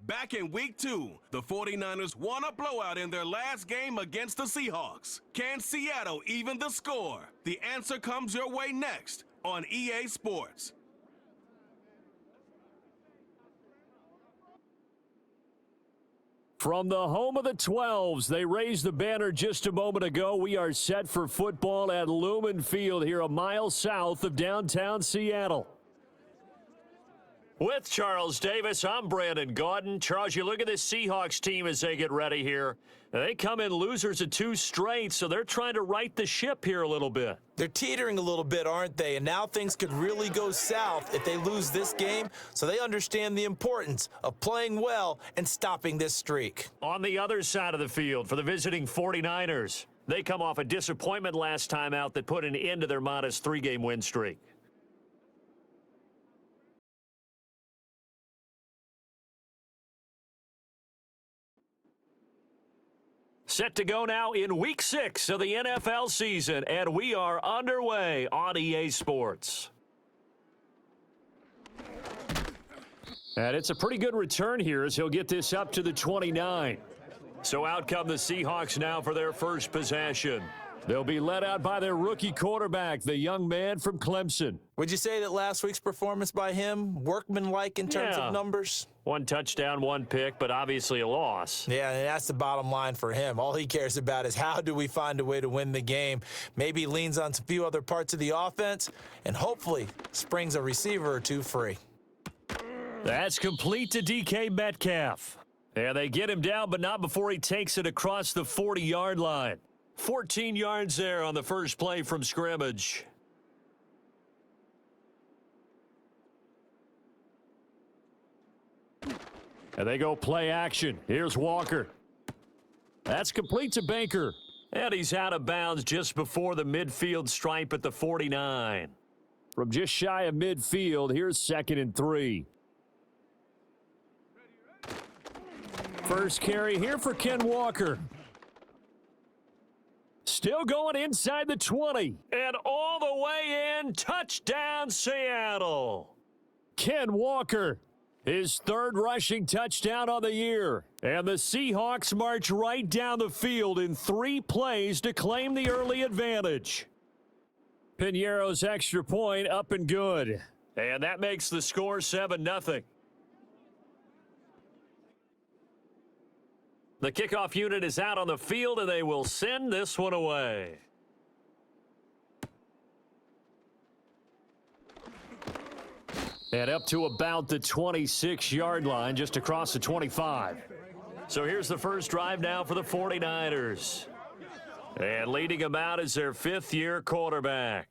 Back in week 2, the 49ers won a blowout in their last game against the Seahawks. Can Seattle even the score? The answer comes your way next on EA Sports. From the home of the 12s, they raised the banner just a moment ago. We are set for football at Lumen Field here a mile south of downtown Seattle. With Charles Davis, I'm Brandon Gaudin. Charles, you look at this Seahawks team as they get ready here. They come in losers of 2 straight, so they're trying to right the ship here a little bit. They're teetering a little bit, aren't they? And now things could really go south if they lose this game, so they understand the importance of playing well and stopping this streak. On the other side of the field for the visiting 49ers, they come off a disappointment last time out that put an end to their modest 3-game win streak. Set to go now in Week 6 of the NFL season, and we are underway on EA Sports. And it's a pretty good return here as he'll get this up to the 29. So out come the Seahawks now for their first possession. They'll be led out by their rookie quarterback, the young man from Clemson. Would you say that last week's performance by him, workmanlike in terms of numbers? 1 touchdown, 1 pick, but obviously a loss. Yeah, and that's the bottom line for him. All he cares about is how do we find a way to win the game. Maybe he leans on a few other parts of the offense and hopefully springs a receiver or 2 free. That's complete to DK Metcalf. And they get him down, but not before he takes it across the 40-yard line. 14 yards there on the first play from scrimmage. And they go play action. Here's Walker. That's complete to Baker. And he's out of bounds just before the midfield stripe at the 49. From just shy of midfield, here's 2nd and 3. First carry here for Ken Walker. Still going inside the 20. And all the way in, touchdown Seattle. Ken Walker, his 3rd rushing touchdown on the year. And the Seahawks march right down the field in 3 plays to claim the early advantage. Piñeiro's extra point up and good. And that makes the score 7-0. The kickoff unit is out on the field, and they will send this one away. And up to about the 26-yard line, just across the 25. So here's the first drive now for the 49ers. And leading them out is their 5th-year quarterback.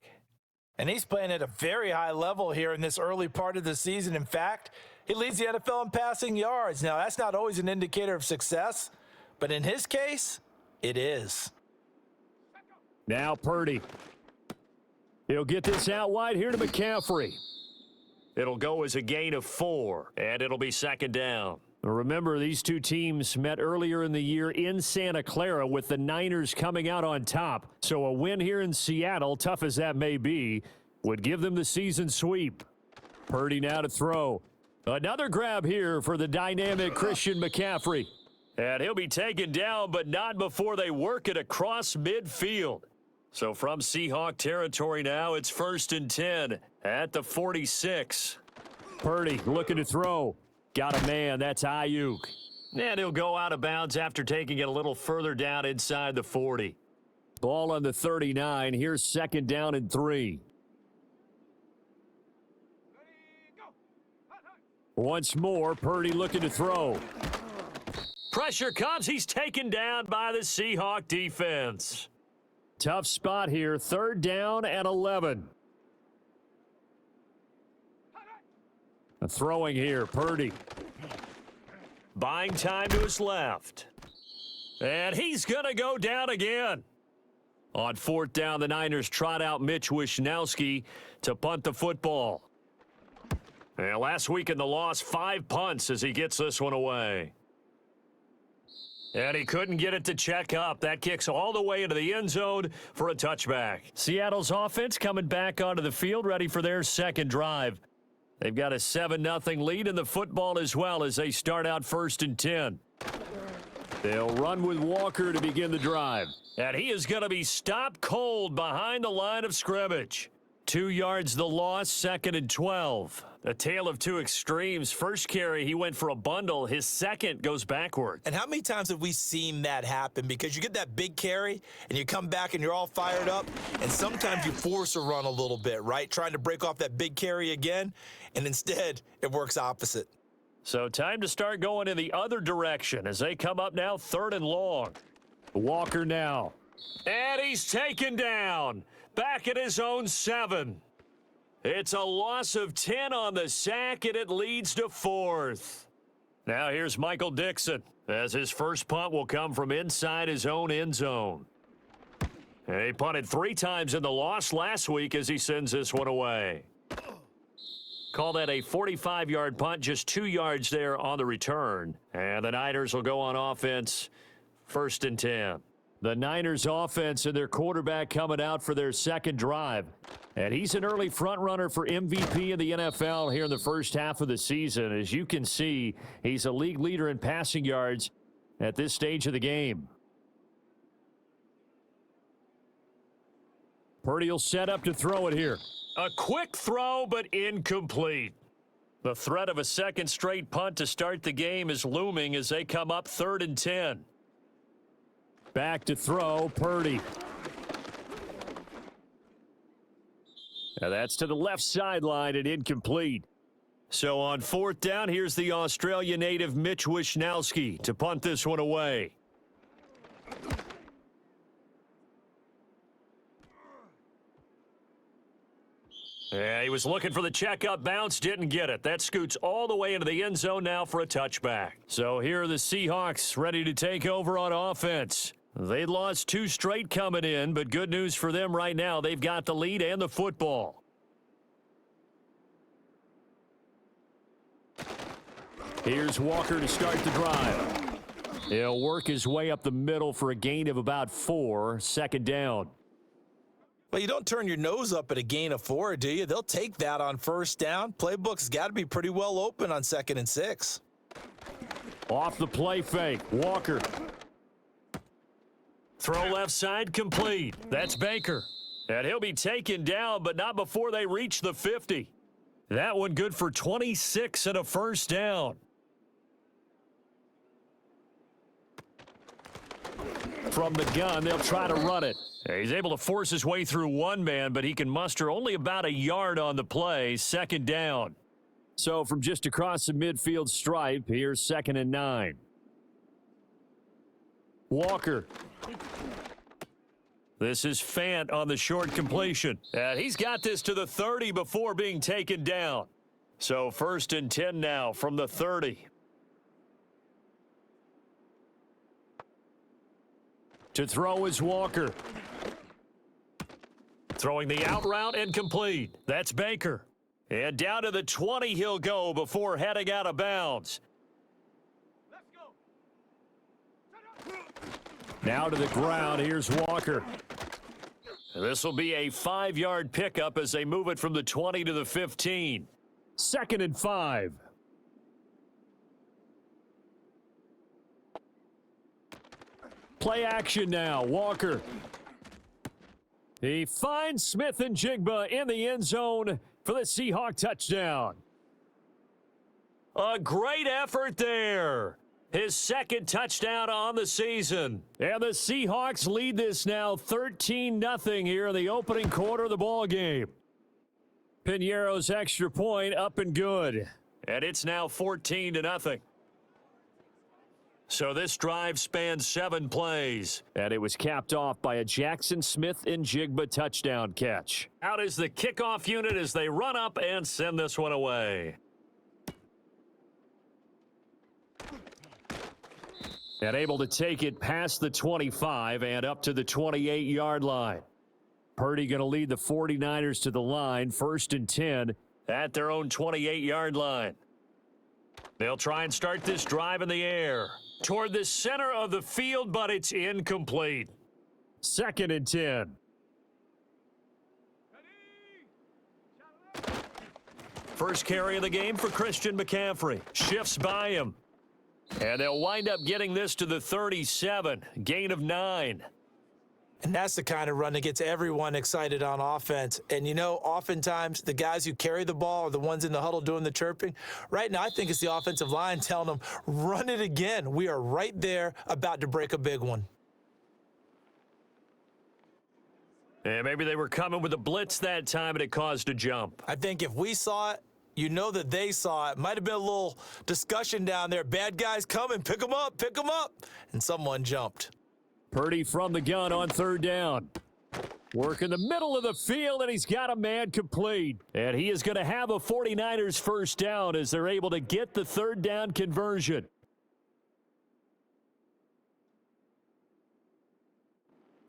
And he's playing at a very high level here in this early part of the season. In fact, he leads the NFL in passing yards. Now, that's not always an indicator of success, but in his case, it is. Now Purdy. He'll get this out wide here to McCaffrey. It'll go as a gain of 4, and it'll be 2nd down. Remember, these 2 teams met earlier in the year in Santa Clara with the Niners coming out on top. So a win here in Seattle, tough as that may be, would give them the season sweep. Purdy now to throw. Another grab here for the dynamic Christian McCaffrey. And he'll be taken down, but not before they work it across midfield. So from Seahawk territory now, it's 1st and 10 at the 46. Purdy looking to throw. Got a man, that's Ayuk. And he'll go out of bounds after taking it a little further down inside the 40. Ball on the 39. Here's 2nd down and 3. Once more, Purdy looking to throw. Pressure comes. He's taken down by the Seahawk defense. Tough spot here. 3rd down and 11. Throwing here, Purdy. Buying time to his left. And he's going to go down again. On 4th down, the Niners trot out Mitch Wishnowski to punt the football. And last week in the loss, 5 punts as he gets this one away. And he couldn't get it to check up. That kicks all the way into the end zone for a touchback. Seattle's offense coming back onto the field, ready for their 2nd drive. They've got a 7-0 lead in the football as well as they start out 1st and 10. They'll run with Walker to begin the drive. And he is going to be stopped cold behind the line of scrimmage. 2 yards the loss, 2nd and 12. A tale of two extremes. First carry, he went for a bundle. His second goes backward. And how many times have we seen that happen? Because you get that big carry, and you come back and you're all fired up, and sometimes you force a run a little bit, right? Trying to break off that big carry again, and instead it works opposite. So time to start going in the other direction as they come up now 3rd and long. Walker now. And he's taken down. Back at his own 7. It's a loss of 10 on the sack, and it leads to 4th. Now here's Michael Dixon, as his first punt will come from inside his own end zone. And he punted 3 times in the loss last week as he sends this one away. Call that a 45-yard punt, just 2 yards there on the return. And the Niners will go on offense, 1st and 10. The Niners offense and their quarterback coming out for their second drive. And he's an early front runner for MVP in the NFL here in the first half of the season. As you can see, he's a league leader in passing yards at this stage of the game. Purdy will set up to throw it here. A quick throw, but incomplete. The threat of a second straight punt to start the game is looming as they come up 3rd and 10. Back to throw, Purdy. Now that's to the left sideline and incomplete. So on 4th down, here's the Australia native Mitch Wishnowsky to punt this one away. Yeah, he was looking for the checkup bounce, didn't get it. That scoots all the way into the end zone now for a touchback. So here are the Seahawks ready to take over on offense. They lost 2 straight coming in, but good news for them right now. They've got the lead and the football. Here's Walker to start the drive. He'll work his way up the middle for a gain of about 4, 2nd down. Well, you don't turn your nose up at a gain of 4, do you? They'll take that on 1st down. Playbook's got to be pretty well open on 2nd and 6. Off the play fake, Walker. Throw left side complete. That's Baker. And he'll be taken down, but not before they reach the 50. That one good for 26 and a 1st down. From the gun, they'll try to run it. He's able to force his way through one man, but he can muster only about a yard on the play. 2nd down. So from just across the midfield stripe, here's 2nd and 9. Walker. This is Fant on the short completion. And he's got this to the 30 before being taken down. So 1st and 10 now from the 30. To throw is Walker. Throwing the out route and complete. That's Baker. And down to the 20 he'll go before heading out of bounds. Now to the ground, here's Walker. This will be a 5-yard pickup as they move it from the 20 to the 15. 2nd and 5. Play action now, Walker. He finds Smith and Jigba in the end zone for the Seahawk touchdown. A great effort there. His 2nd touchdown on the season. And the Seahawks lead this now 13-0 here in the opening quarter of the ball game. Piñeiro's extra point up and good. And it's now 14-0. So this drive spans 7 plays. And it was capped off by a Jackson Smith and Jigba touchdown catch. Out is the kickoff unit as they run up and send this one away. And able to take it past the 25 and up to the 28-yard line. Purdy going to lead the 49ers to the line, 1st and 10 at their own 28-yard line. They'll try and start this drive in the air toward the center of the field, but it's incomplete. 2nd and 10. First carry of the game for Christian McCaffrey. Shifts by him. And they'll wind up getting this to the 37. Gain of 9. And that's the kind of run that gets everyone excited on offense. And, you know, oftentimes the guys who carry the ball are the ones in the huddle doing the chirping. Right now, I think it's the offensive line telling them, run it again. We are right there about to break a big one. And maybe they were coming with a blitz that time, and it caused a jump. I think if we saw it, you know that they saw it. Might have been a little discussion down there. Bad guys coming. Pick them up. Pick them up. And someone jumped. Purdy from the gun on third down. Work in the middle of the field, and he's got a man complete. And he is going to have a 49ers first down as they're able to get the third down conversion.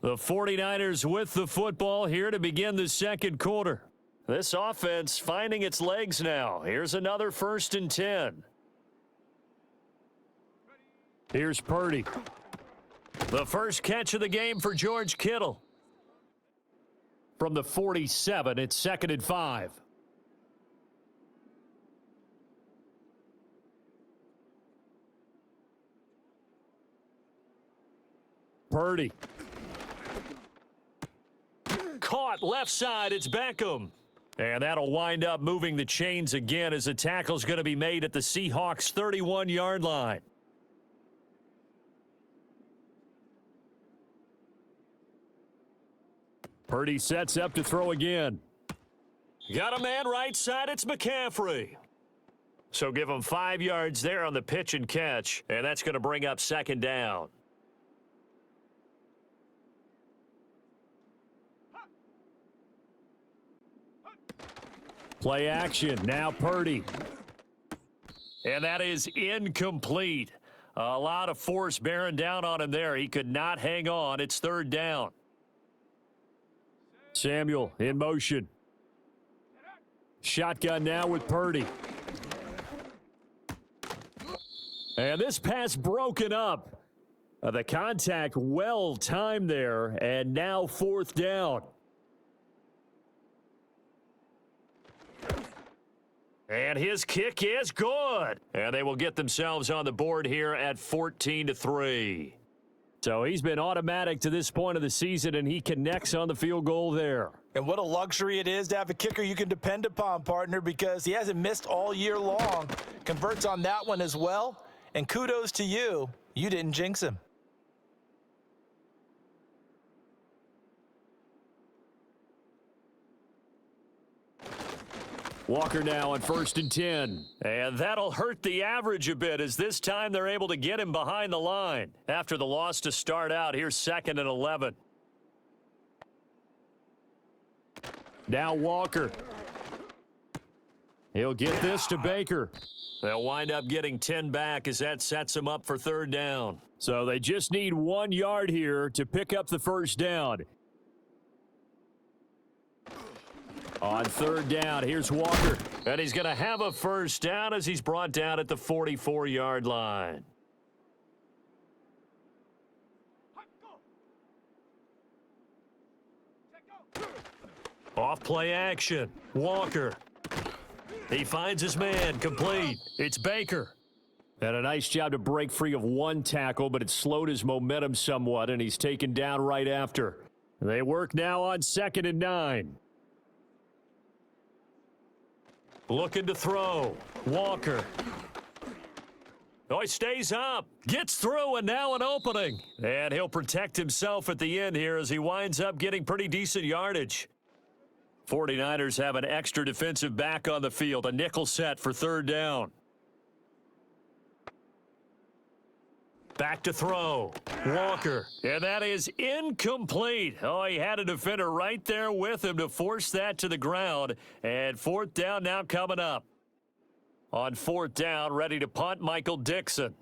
The 49ers with the football here to begin the second quarter. This offense finding its legs now. Here's another 1st and 10. Here's Purdy. The first catch of the game for George Kittle. From the 47, it's 2nd and 5. Purdy. Caught left side, it's Beckham. And that'll wind up moving the chains again as the tackle's going to be made at the Seahawks' 31-yard line. Purdy sets up to throw again. Got a man right side, it's McCaffrey. So give him 5 yards there on the pitch and catch, and that's going to bring up 2nd down. Play action, now Purdy. And that is incomplete. A lot of force bearing down on him there. He could not hang on. It's 3rd down. Samuel in motion. Shotgun now with Purdy. And this pass broken up. The contact well timed there, and now 4th down. And his kick is good. And they will get themselves on the board here at 14-3. So he's been automatic to this point of the season, and he connects on the field goal there. And what a luxury it is to have a kicker you can depend upon, partner, because he hasn't missed all year long. Converts on that one as well. And kudos to you. You didn't jinx him. Walker now on 1st and 10. And that'll hurt the average a bit as this time they're able to get him behind the line. After the loss to start out, here's 2nd and 11. Now Walker. He'll get this to Baker. They'll wind up getting 10 back as that sets them up for 3rd down. So they just need 1 yard here to pick up the first down. On 3rd down, here's Walker. And he's going to have a first down as he's brought down at the 44-yard line. Off play action. Walker. He finds his man. Complete. It's Baker. And a nice job to break free of 1 tackle, but it slowed his momentum somewhat, and he's taken down right after. They work now on 2nd and 9. Looking to throw. Walker. Oh, he stays up. Gets through, and now an opening. And he'll protect himself at the end here as he winds up getting pretty decent yardage. 49ers have an extra defensive back on the field. A nickel set for 3rd down. Back to throw. Walker. And that is incomplete. Oh, he had a defender right there with him to force that to the ground. And 4th down now coming up. On 4th down, ready to punt, Michael Dixon.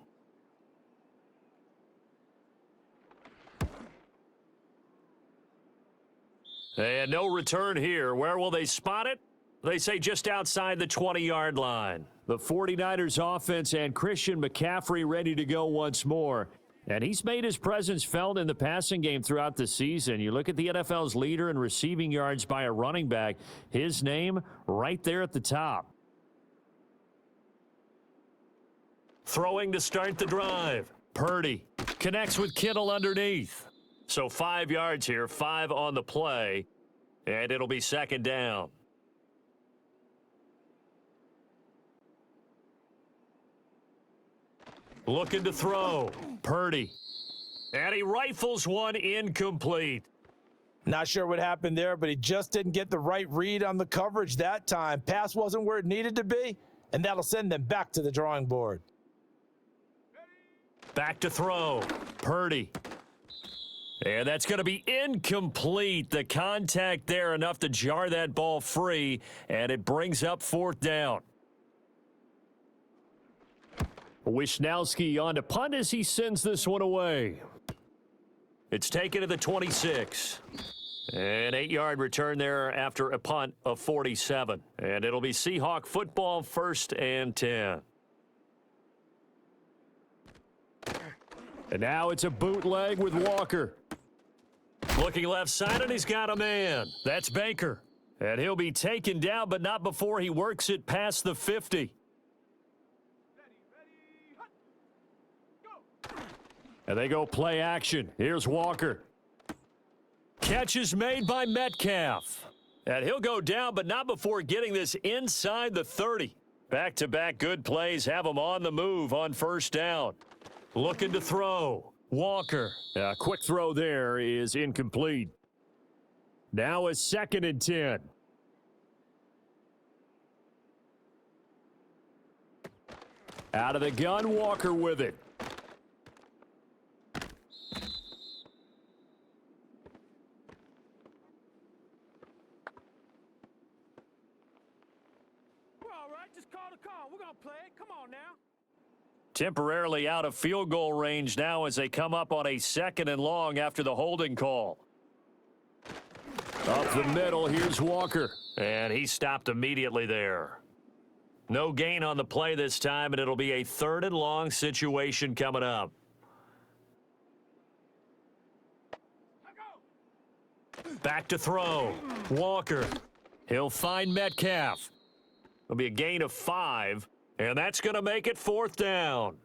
And no return here. Where will they spot it? They say just outside the 20-yard line. The 49ers offense and Christian McCaffrey ready to go once more. And he's made his presence felt in the passing game throughout the season. You look at the NFL's leader in receiving yards by a running back. His name right there at the top. Throwing to start the drive. Purdy connects with Kittle underneath. So 5 yards here, 5 on the play, and it'll be second down. Looking to throw. Purdy. And he rifles one incomplete. Not sure what happened there, but he just didn't get the right read on the coverage that time. Pass wasn't where it needed to be, and that'll send them back to the drawing board. Back to throw. Purdy. And that's going to be incomplete. The contact there enough to jar that ball free, and it brings up fourth down. Wisnowski on to punt as he sends this one away. It's taken to the 26. An 8-yard return there after a punt of 47. And it'll be Seahawk football, 1st and 10. And now it's a bootleg with Walker. Looking left side, and he's got a man. That's Baker. And he'll be taken down, but not before he works it past the 50. And they go play action. Here's Walker. Catch is made by Metcalf. And he'll go down, but not before getting this inside the 30. Back-to-back good plays have him on the move on 1st down. Looking to throw. Walker. A quick throw there is incomplete. Now a 2nd and 10. Out of the gun, Walker with it. We're going to play it. Come on now. Temporarily out of field goal range now as they come up on a 2nd and long after the holding call. Up the middle, here's Walker. And he stopped immediately there. No gain on the play this time, and it'll be a 3rd and long situation coming up. Back to throw. Walker. He'll find Metcalf. It'll be a gain of 5, and that's going to make it 4th down.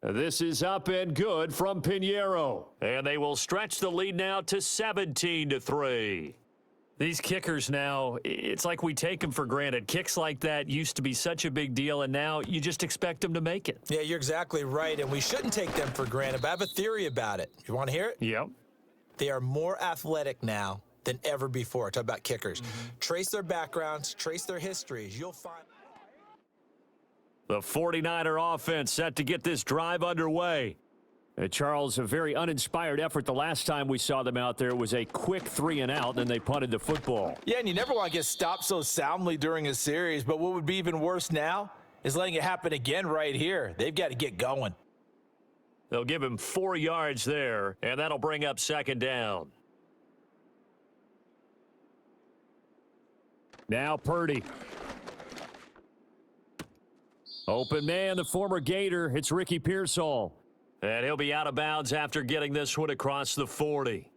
This is up and good from Pinheiro. And they will stretch the lead now to 17-3. These kickers now, it's like we take them for granted. Kicks like that used to be such a big deal, and now you just expect them to make it. Yeah, you're exactly right, and we shouldn't take them for granted, but I have a theory about it. You want to hear it? Yep. They are more athletic now than ever before. Talk about kickers. Trace their backgrounds, trace their histories. You'll find... The 49er offense set to get this drive underway. Charles, a very uninspired effort the last time we saw them out there. It was a quick 3 and out, and they punted the football. Yeah, and you never want to get stopped so soundly during a series, but what would be even worse now is letting it happen again right here. They've got to get going. They'll give him 4 yards there, and that'll bring up 2nd down. Now Purdy. Open man, the former Gator. It's Ricky Pearsall. And he'll be out of bounds after getting this one across the 40.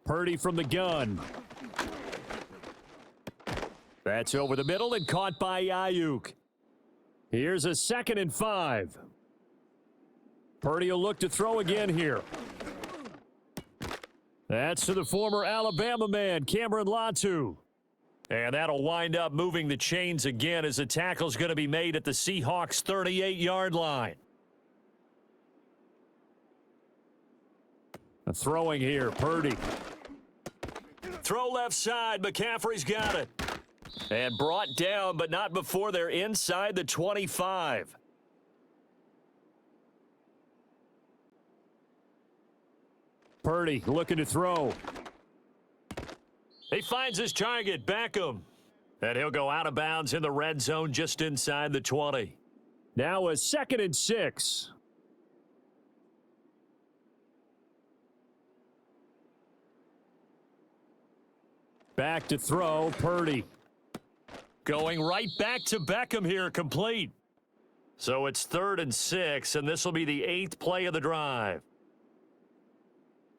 Purdy from the gun. That's over the middle and caught by Ayuk. Here's a 2nd and 5. Purdy will look to throw again here. That's to the former Alabama man, Cameron Latu. And that'll wind up moving the chains again as the tackle's going to be made at the Seahawks' 38-yard line. Throwing here, Purdy. Throw left side, McCaffrey's got it. And brought down, but not before they're inside the 25. Purdy looking to throw. He finds his target, Beckham. And he'll go out of bounds in the red zone just inside the 20. Now a 2nd and 6. Back to throw, Purdy. Going right back to Beckham here, complete. So it's 3rd and 6, and this will be the 8th play of the drive.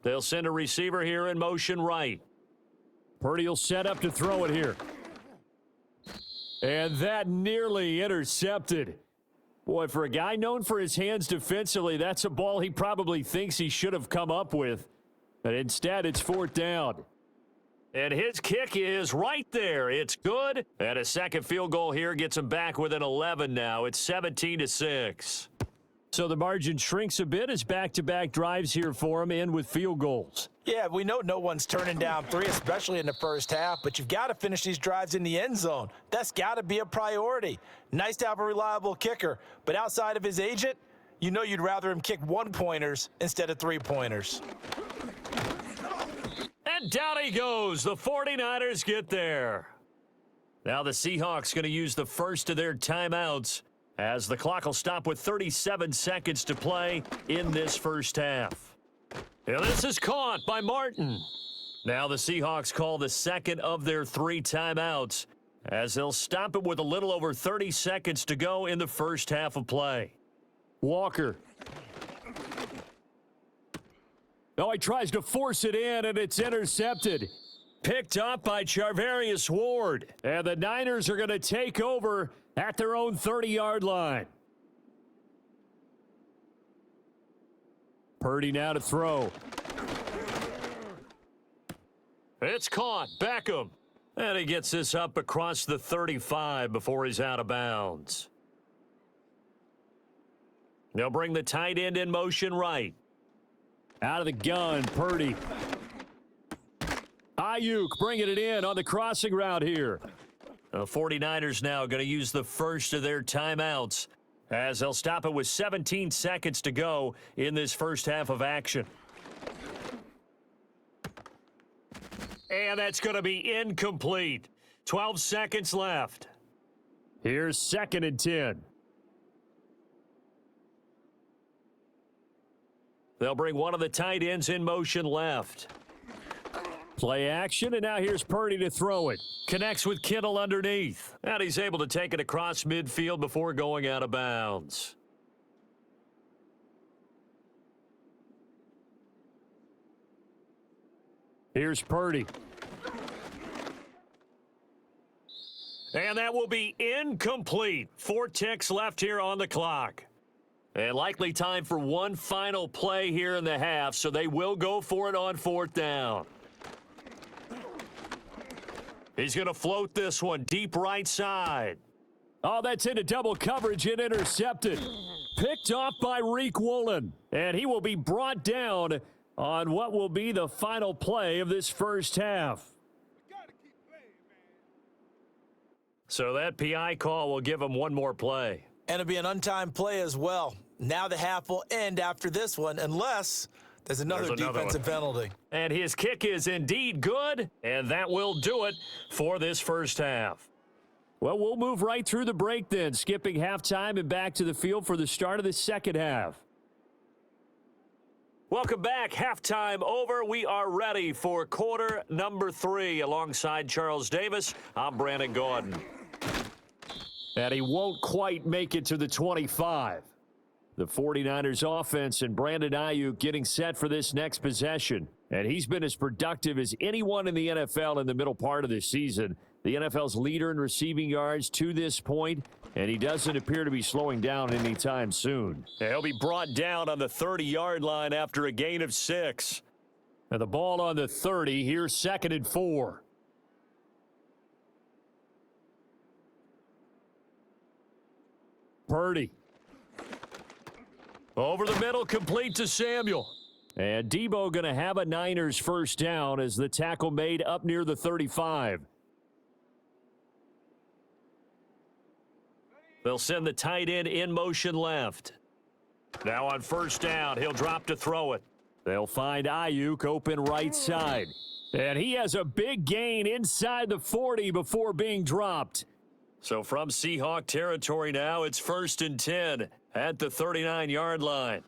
They'll send a receiver here in motion right. Purdy will set up to throw it here. And that nearly intercepted. Boy, for a guy known for his hands defensively, that's a ball he probably thinks he should have come up with. But instead, it's 4th down. And his kick is right there. It's good. And a second field goal here gets him back within 11 now. It's 17-6. So the margin shrinks a bit as back-to-back drives here for him, and with field goals. Yeah, we know no one's turning down 3, especially in the first half, but you've got to finish these drives in the end zone. That's got to be a priority. Nice to have a reliable kicker, but outside of his agent, you know you'd rather him kick 1-pointers instead of 3-pointers. And down he goes. The 49ers get there. Now the Seahawks going to use the first of their timeouts, as the clock will stop with 37 seconds to play in this first half. And this is caught by Martin. Now the Seahawks call the second of their 3 timeouts, as they'll stop it with a little over 30 seconds to go in the first half of play. Walker. Oh, he tries to force it in, and it's intercepted. Picked up by Charvarius Ward. And the Niners are going to take over at their own 30-yard line. Purdy now to throw. It's caught. Beckham. And he gets this up across the 35 before he's out of bounds. They'll bring the tight end in motion right. Out of the gun, Purdy. Ayuk bringing it in on the crossing route here. The 49ers now going to use the first of their timeouts, as they'll stop it with 17 seconds to go in this first half of action. And that's going to be incomplete. 12 seconds left. Here's 2nd and 10. They'll bring one of the tight ends in motion left. Play action, and now here's Purdy to throw it. Connects with Kittle underneath. And he's able to take it across midfield before going out of bounds. Here's Purdy. And that will be incomplete. 4 ticks left here on the clock. And likely time for one final play here in the half, so they will go for it on 4th down. He's going to float this one deep right side. Oh, that's into double coverage and intercepted. Picked off by Reek Woolen. And he will be brought down on what will be the final play of this first half. So that PI call will give him one more play. And it'll be an untimed play as well. Now the half will end after this one, unless there's another defensive penalty. And his kick is indeed good, and that will do it for this first half. Well, we'll move right through the break then, skipping halftime and back to the field for the start of the second half. Welcome back. Halftime over. We are ready for quarter number 3. Alongside Charles Davis, I'm Brandon Gordon. And he won't quite make it to the 25. The 49ers offense and Brandon Ayuk getting set for this next possession. And he's been as productive as anyone in the NFL in the middle part of the season. The NFL's leader in receiving yards to this point, and he doesn't appear to be slowing down anytime soon. He'll be brought down on the 30-yard line after a gain of 6. And the ball on the 30. Here's 2nd and 4. Purdy. Over the middle, complete to Samuel. And Debo going to have a Niners first down as the tackle made up near the 35. They'll send the tight end in motion left. Now on first down, he'll drop to throw it. They'll find Ayuk open right side. And he has a big gain inside the 40 before being dropped. So from Seahawk territory now, it's 1st and 10 at the 39-yard line.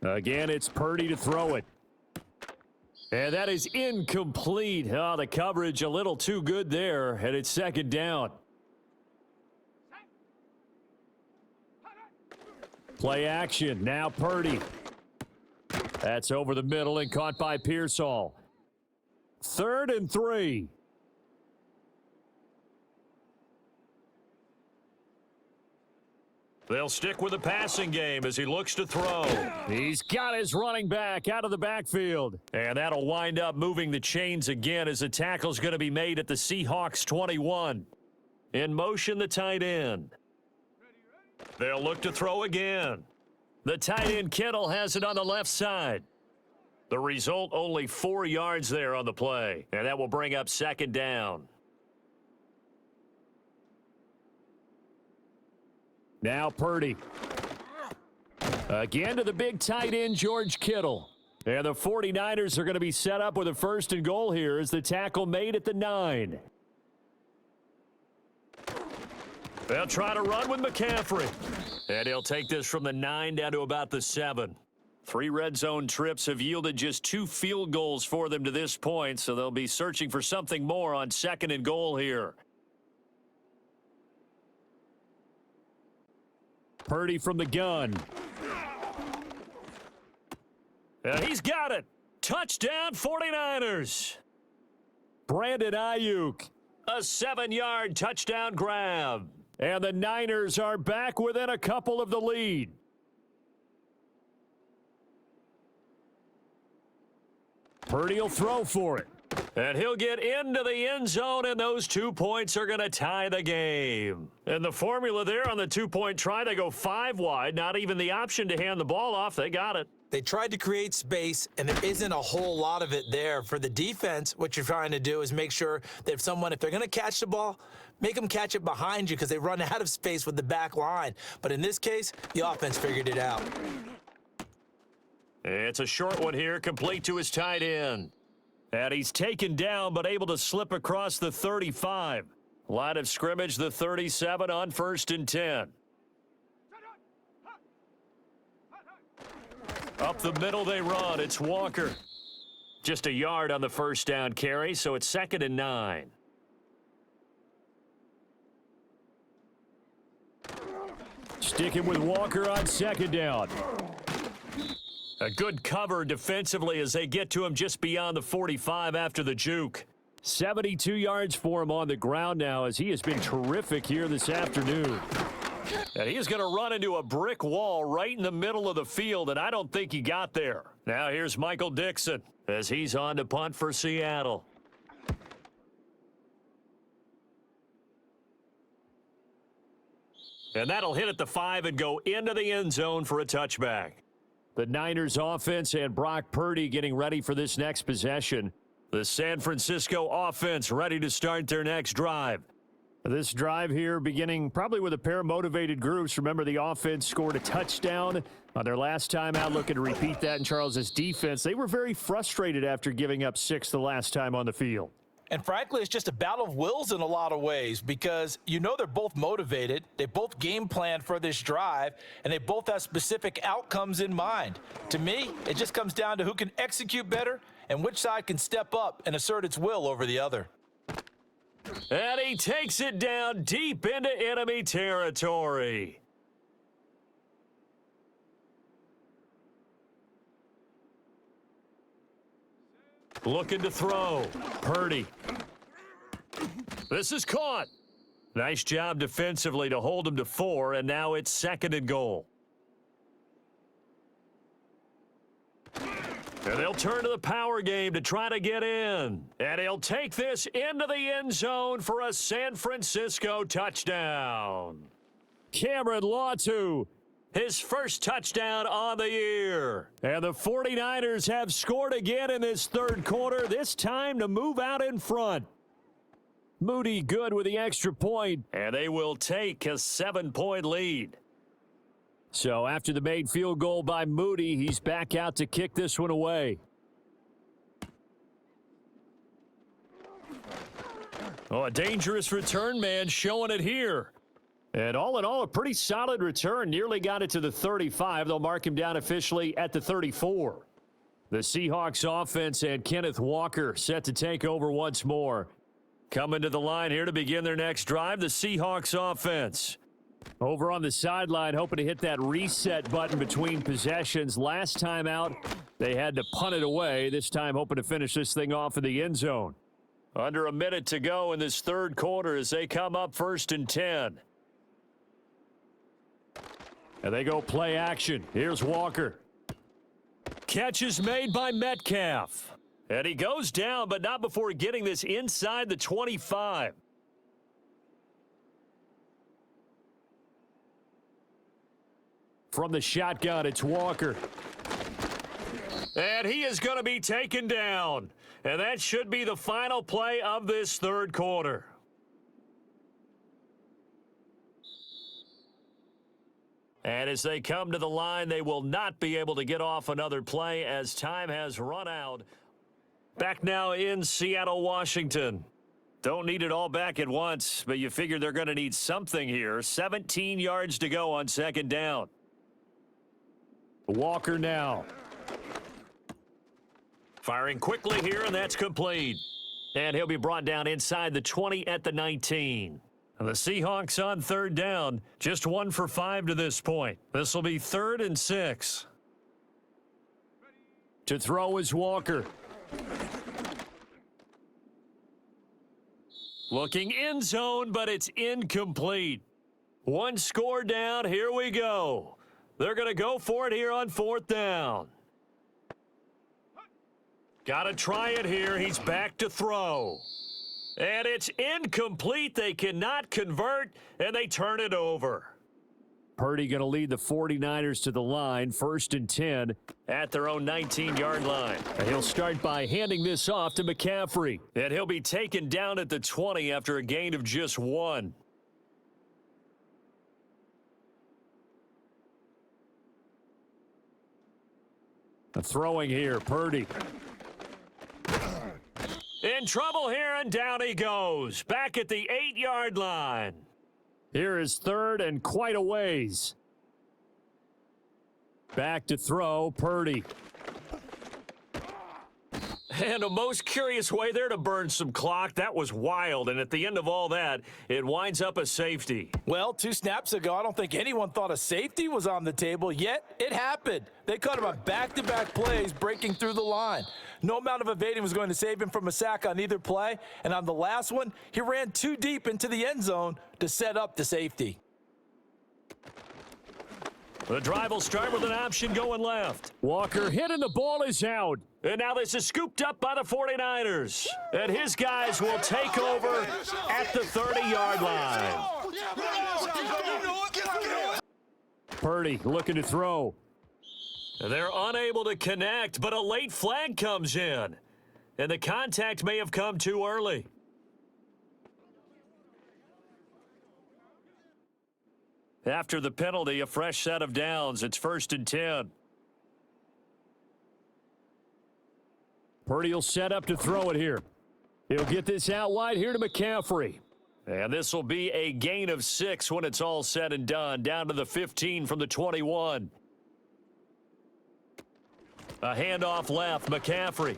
Again, it's Purdy to throw it. And that is incomplete. Oh, the coverage a little too good there, and it's 2nd down. Play action. Now Purdy. That's over the middle and caught by Pearsall. 3rd and 3. They'll stick with the passing game as he looks to throw. He's got his running back out of the backfield. And that'll wind up moving the chains again as the tackle's going to be made at the Seahawks 21. In motion, the tight end. They'll look to throw again. The tight end Kittle has it on the left side. The result, only 4 yards there on the play. And that will bring up 2nd down. Now Purdy. Again to the big tight end, George Kittle. And the 49ers are going to be set up with a 1st and goal here as the tackle made at the 9. They'll try to run with McCaffrey. And he'll take this from the 9 down to about the 7. 3 red zone trips have yielded just 2 field goals for them to this point, so they'll be searching for something more on 2nd and goal here. Purdy from the gun. And he's got it. Touchdown 49ers. Brandon Ayuk. A 7-yard touchdown grab. And the Niners are back within a couple of the lead. Purdy will throw for it. And he'll get into the end zone, and those 2 points are going to tie the game. And the formula there on the 2-point try, they go 5 wide, not even the option to hand the ball off. They got it. They tried to create space, and there isn't a whole lot of it there. For the defense, what you're trying to do is make sure that if they're going to catch the ball, make them catch it behind you because they run out of space with the back line. But in this case, the offense figured it out. It's a short one here, complete to his tight end. And he's taken down, but able to slip across the 35. Line of scrimmage, the 37 on 1st and 10. Up the middle they run. It's Walker. Just a yard on the 1st down carry, so it's 2nd and 9. Sticking with Walker on 2nd down. A good cover defensively as they get to him just beyond the 45 after the juke. 72 yards for him on the ground now as he has been terrific here this afternoon. And he's going to run into a brick wall right in the middle of the field, and I don't think he got there. Now here's Michael Dixon as he's on to punt for Seattle. And that'll hit at the 5 and go into the end zone for a touchback. The Niners offense and Brock Purdy getting ready for this next possession. The San Francisco offense ready to start their next drive. This drive here beginning probably with a pair of motivated groups. Remember, the offense scored a touchdown on their last time out. Looking to repeat that in Charles's defense. They were very frustrated after giving up 6 the last time on the field. And frankly, it's just a battle of wills in a lot of ways because they're both motivated. They both game plan for this drive, and they both have specific outcomes in mind. To me, it just comes down to who can execute better and which side can step up and assert its will over the other. And he takes it down deep into enemy territory. Looking to throw. Purdy. This is caught. Nice job defensively to hold him to 4, and now it's 2nd and goal. And they'll turn to the power game to try to get in. And he'll take this into the end zone for a San Francisco touchdown. Cameron Latu. His first touchdown on the year. And the 49ers have scored again in this 3rd quarter, this time to move out in front. Moody good with the extra point. And they will take a 7-point lead. So after the made field goal by Moody, he's back out to kick this one away. Oh, a dangerous return man showing it here. And all in all, a pretty solid return. Nearly got it to the 35. They'll mark him down officially at the 34. The Seahawks offense and Kenneth Walker set to take over once more. Coming to the line here to begin their next drive, the Seahawks offense. Over on the sideline, hoping to hit that reset button between possessions. Last time out, they had to punt it away. This time, hoping to finish this thing off in the end zone. Under a minute to go in this third quarter as they come up 1st and 10. And they go play action. Here's Walker. Catch is made by Metcalf. And he goes down, but not before getting this inside the 25. From the shotgun, it's Walker. And he is going to be taken down. And that should be the final play of this third quarter. And as they come to the line, they will not be able to get off another play as time has run out. Back now in Seattle, Washington. Don't need it all back at once, but you figure they're going to need something here. 17 yards to go on 2nd down. Walker now. Firing quickly here, and that's complete. And he'll be brought down inside the 20 at the 19. And the Seahawks on 3rd down, just 1 for 5 to this point. This will be 3rd and 6. To throw is Walker. Looking end zone, but it's incomplete. 1 score down, here we go. They're going to go for it here on 4th down. Got to try it here. He's back to throw. And it's incomplete. They cannot convert, and they turn it over. Purdy going to lead the 49ers to the line, 1st and 10 at their own 19-yard line. And he'll start by handing this off to McCaffrey. And he'll be taken down at the 20 after a gain of just 1. Throwing here, Purdy. In trouble here, and down he goes. Back at the 8-yard line. Here is 3rd and quite a ways. Back to throw, Purdy. And a most curious way there to burn some clock. That was wild, and at the end of all that, it winds up a safety. Well, 2 snaps ago, I don't think anyone thought a safety was on the table, yet it happened. They caught him on back-to-back plays breaking through the line. No amount of evading was going to save him from a sack on either play, and on the last one, he ran too deep into the end zone to set up the safety. The drive will start with an option going left. Walker hit and the ball is out. And now this is scooped up by the 49ers. And his guys will take over at the 30-yard line. Purdy looking to throw. They're unable to connect, but a late flag comes in. And the contact may have come too early. After the penalty, a fresh set of downs. It's 1st and 10. Purdy will set up to throw it here. He'll get this out wide here to McCaffrey. And this will be a gain of 6 when it's all said and done. Down to the 15 from the 21. A handoff left, McCaffrey.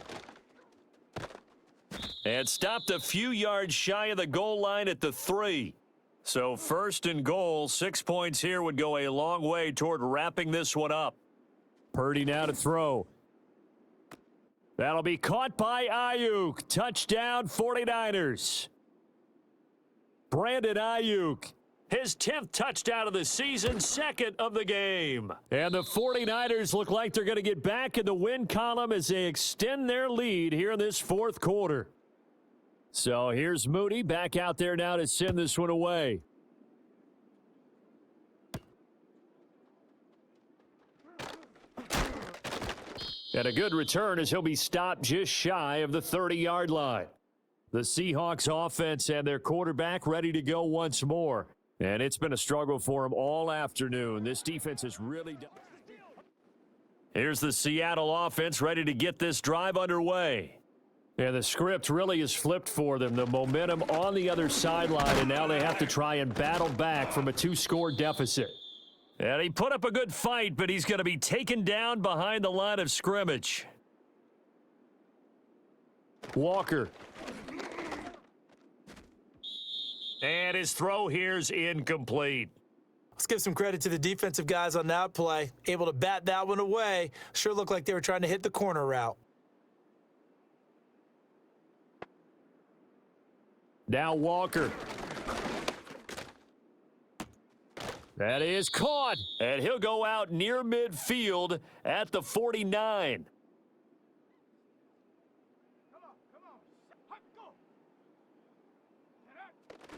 And stopped a few yards shy of the goal line at the 3. So 1st and goal, 6 points here would go a long way toward wrapping this one up. Purdy now to throw. That'll be caught by Ayuk. Touchdown 49ers. Brandon Ayuk. His 10th touchdown of the season, 2nd of the game. And the 49ers look like they're going to get back in the win column as they extend their lead here in this 4th quarter. So here's Moody back out there now to send this one away. And a good return as he'll be stopped just shy of the 30-yard line. The Seahawks offense and their quarterback ready to go once more. And it's been a struggle for them all afternoon. This defense has really done. Here's the Seattle offense ready to get this drive underway. And the script really is flipped for them. The momentum on the other sideline, and now they have to try and battle back from a 2-score deficit. And he put up a good fight, but he's going to be taken down behind the line of scrimmage. Walker. And his throw here's incomplete. Let's give some credit to the defensive guys on that play. Able to bat that one away. Sure looked like they were trying to hit the corner route. Now Walker. That is caught, and he'll go out near midfield at the 49.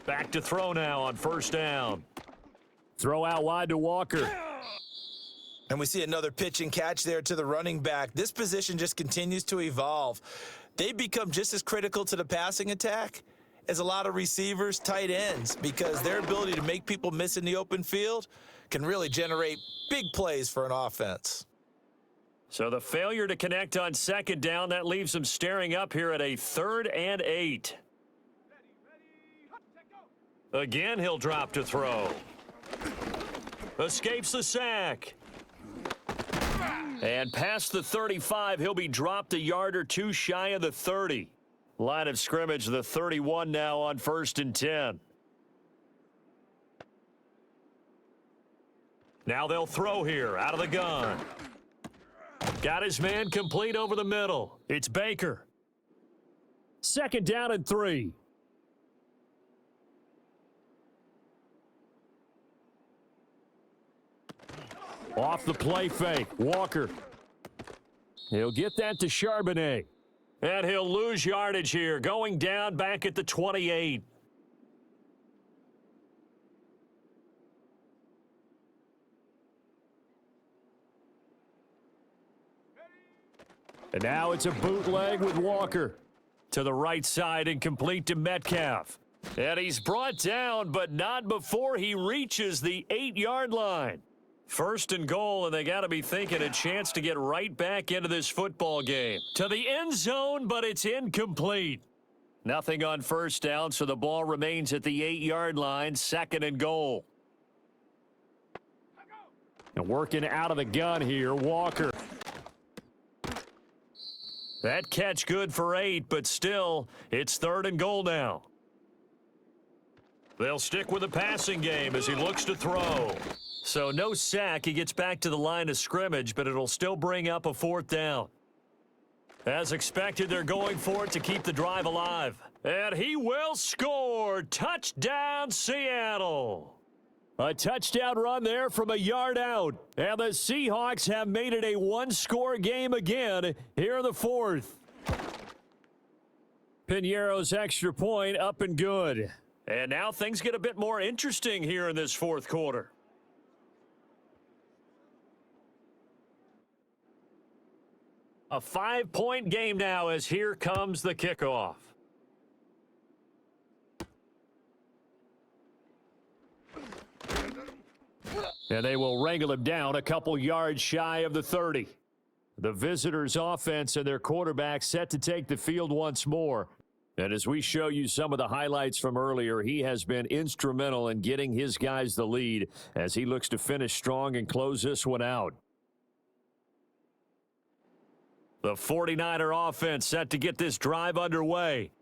Back to throw now on first down. Throw out wide to Walker. And we see another pitch and catch there to the running back. This position just continues to evolve. They've become just as critical to the passing attack as a lot of receivers, tight ends, because their ability to make people miss in the open field can really generate big plays for an offense. So the failure to connect on second down, that leaves them staring up here at a 3rd and 8. Again, he'll drop to throw. Escapes the sack. And past the 35, he'll be dropped a yard or two shy of the 30. Line of scrimmage, the 31 now on 1st and 10. Now they'll throw here out of the gun. Got his man complete over the middle. It's Baker. 2nd down and 3. Off the play fake, Walker. He'll get that to Charbonnet. And he'll lose yardage here, going down back at the 28. And now it's a bootleg with Walker. To the right side and complete to Metcalf. And he's brought down, but not before he reaches the 8-yard line. 1st and goal, and they got to be thinking a chance to get right back into this football game. To the end zone, but it's incomplete. Nothing on first down, so the ball remains at the 8-yard line, 2nd and goal. And working out of the gun here, Walker. That catch good for 8, but still, it's 3rd and goal now. They'll stick with the passing game as he looks to throw. So no sack. He gets back to the line of scrimmage, but it'll still bring up a 4th down. As expected, they're going for it to keep the drive alive. And he will score. Touchdown, Seattle. A touchdown run there from a yard out. And the Seahawks have made it a one-score game again here in the 4th. Piñeiro's extra point up and good. And now things get a bit more interesting here in this 4th quarter. A 5-point game now as here comes the kickoff. And they will wrangle him down a couple yards shy of the 30. The visitors' offense and their quarterback set to take the field once more. And as we show you some of the highlights from earlier, he has been instrumental in getting his guys the lead as he looks to finish strong and close this one out. The 49er offense set to get this drive underway.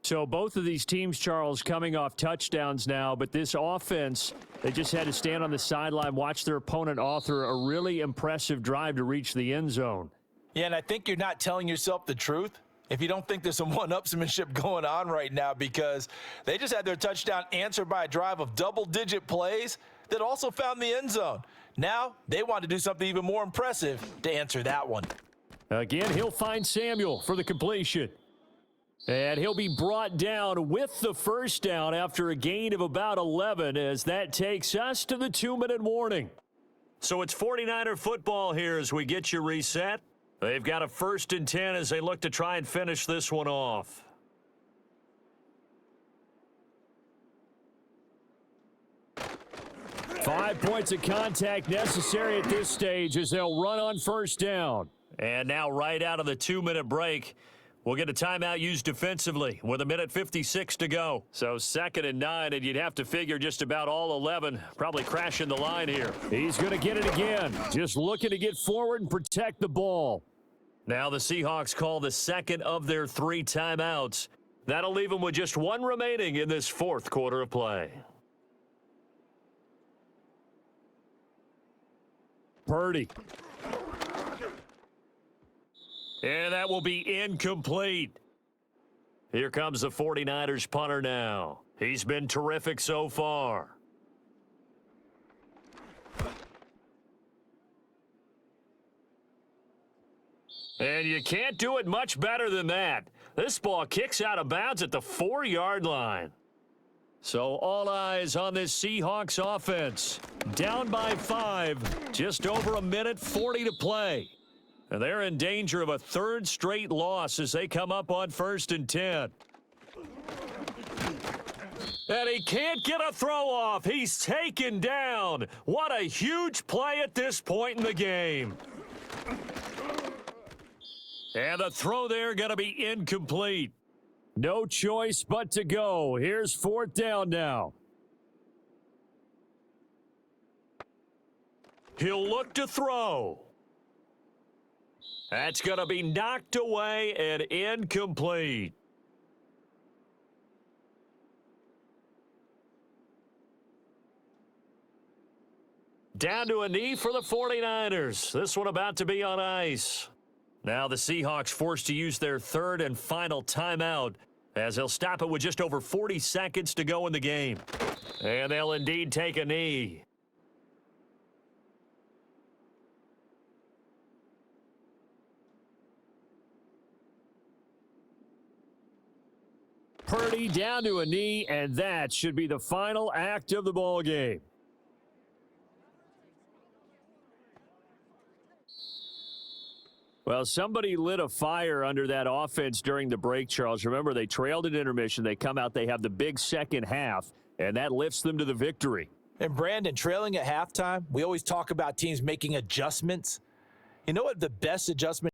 So both of these teams, Charles, coming off touchdowns now, but this offense, they just had to stand on the sideline, watch their opponent author a really impressive drive to reach the end zone. Yeah, and I think you're not telling yourself the truth if you don't think there's some one-upsmanship going on right now, because they just had their touchdown answered by a drive of double-digit plays that also found the end zone. Now they want to do something even more impressive to answer that one. Again, he'll find Samuel for the completion. And he'll be brought down with the first down after a gain of about 11 as that takes us to the 2-minute warning. So it's 49er football here as we get you reset. They've got a 1st and 10 as they look to try and finish this one off. Five points of contact necessary at this stage as they'll run on first down. And now right out of the 2-minute break, we'll get a timeout used defensively with 1:56 to go. So 2nd and 9, and you'd have to figure just about all 11 probably crashing the line here. He's going to get it again. Just looking to get forward and protect the ball. Now the Seahawks call the 2nd of their 3 timeouts. That'll leave them with just 1 remaining in this 4th quarter of play. Purdy. And that will be incomplete. Here comes the 49ers punter now. He's been terrific so far. And you can't do it much better than that. This ball kicks out of bounds at the 4-yard line. So all eyes on this Seahawks offense. Down by 5, just over a minute 40 to play. And they're in danger of a third straight loss as they come up on 1st and 10. And he can't get a throw off. He's taken down. What a huge play at this point in the game. And the throw there going to be incomplete. No choice but to go. Here's 4th down now. He'll look to throw. That's going to be knocked away and incomplete. Down to a knee for the 49ers. This one about to be on ice. Now the Seahawks forced to use their 3rd and final timeout as they'll stop it with just over 40 seconds to go in the game. And they'll indeed take a knee. Purdy down to a knee, and that should be the final act of the ball game. Well, somebody lit a fire under that offense during the break, Charles. Remember, they trailed at intermission. They come out, they have the big second half, and that lifts them to the victory. And Brandon, trailing at halftime, we always talk about teams making adjustments. You know what the best adjustment